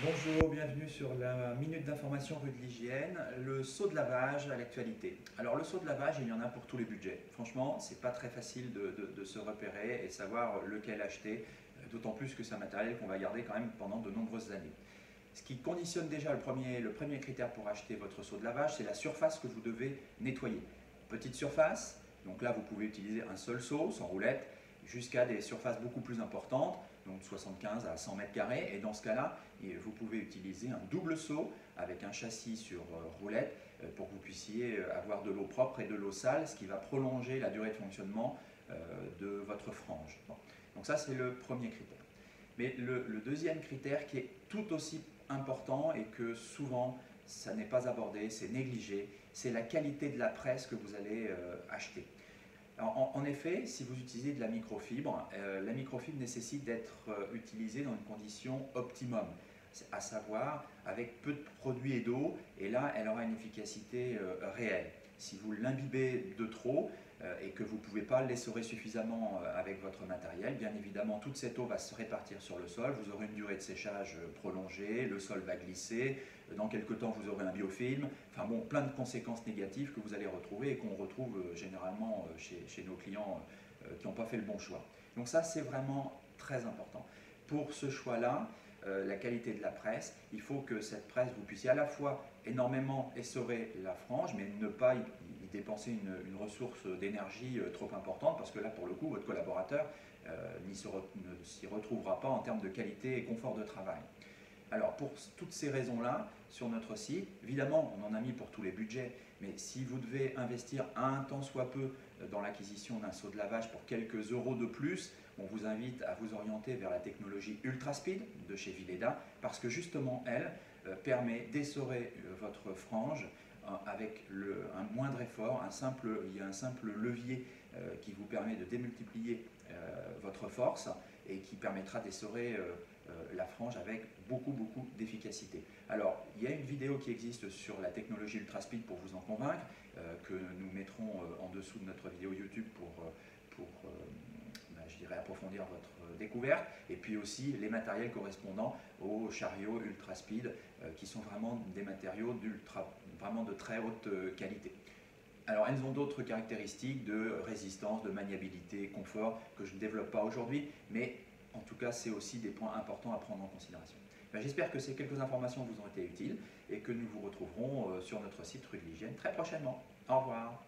Bonjour, bienvenue sur la minute d'information rue de l'hygiène, le seau de lavage à l'actualité. Alors le seau de lavage, il y en a pour tous les budgets. Franchement, c'est pas très facile de se repérer et savoir lequel acheter, d'autant plus que c'est un matériel qu'on va garder quand même pendant de nombreuses années. Ce qui conditionne déjà le premier critère pour acheter votre seau de lavage, c'est la surface que vous devez nettoyer. Petite surface, donc là vous pouvez utiliser un seul seau sans roulette, jusqu'à des surfaces beaucoup plus importantes, donc 75 à 100 mètres carrés. Et dans ce cas-là, vous pouvez utiliser un double seau avec un châssis sur roulette pour que vous puissiez avoir de l'eau propre et de l'eau sale, ce qui va prolonger la durée de fonctionnement de votre frange. Bon. Donc ça, c'est le premier critère. Mais le deuxième critère qui est tout aussi important et que souvent ça n'est pas abordé, c'est négligé, c'est la qualité de la presse que vous allez acheter. En effet, si vous utilisez de la microfibre nécessite d'être utilisée dans une condition optimum, à savoir avec peu de produits et d'eau, et là elle aura une efficacité réelle. Si vous l'imbibez de trop et que vous ne pouvez pas l'essorer suffisamment avec votre matériel, bien évidemment toute cette eau va se répartir sur le sol, vous aurez une durée de séchage prolongée, le sol va glisser, dans quelques temps vous aurez un biofilm, enfin bon, plein de conséquences négatives que vous allez retrouver et qu'on retrouve généralement chez nos clients qui n'ont pas fait le bon choix. Donc ça c'est vraiment très important. Pour ce choix-là, la qualité de la presse, il faut que cette presse, vous puissiez à la fois énormément essorer la frange, mais ne pas y dépenser une ressource d'énergie trop importante, parce que là, pour le coup, votre collaborateur ne s'y retrouvera pas en termes de qualité et confort de travail. Alors, pour toutes ces raisons-là, sur notre site, évidemment, on en a mis pour tous les budgets, mais si vous devez investir un tant soit peu dans l'acquisition d'un seau de lavage pour quelques euros de plus, on vous invite à vous orienter vers la technologie Ultraspeed de chez Vileda, parce que justement, elle permet d'essorer votre frange avec un moindre effort. Il y a un simple levier qui vous permet de démultiplier votre force et qui permettra d'essorer la frange avec beaucoup d'efficacité. Alors, il y a une vidéo qui existe sur la technologie Ultraspeed pour vous en convaincre, que nous mettrons en dessous de notre vidéo YouTube pour je dirais, approfondir votre découverte, et puis aussi les matériels correspondant aux chariots Ultraspeed, qui sont vraiment des matériaux vraiment de très haute qualité. Alors, elles ont d'autres caractéristiques de résistance, de maniabilité, confort, que je ne développe pas aujourd'hui, mais en tout cas, c'est aussi des points importants à prendre en considération. J'espère que ces quelques informations vous ont été utiles et que nous vous retrouverons sur notre site Rue de l'Hygiène très prochainement. Au revoir.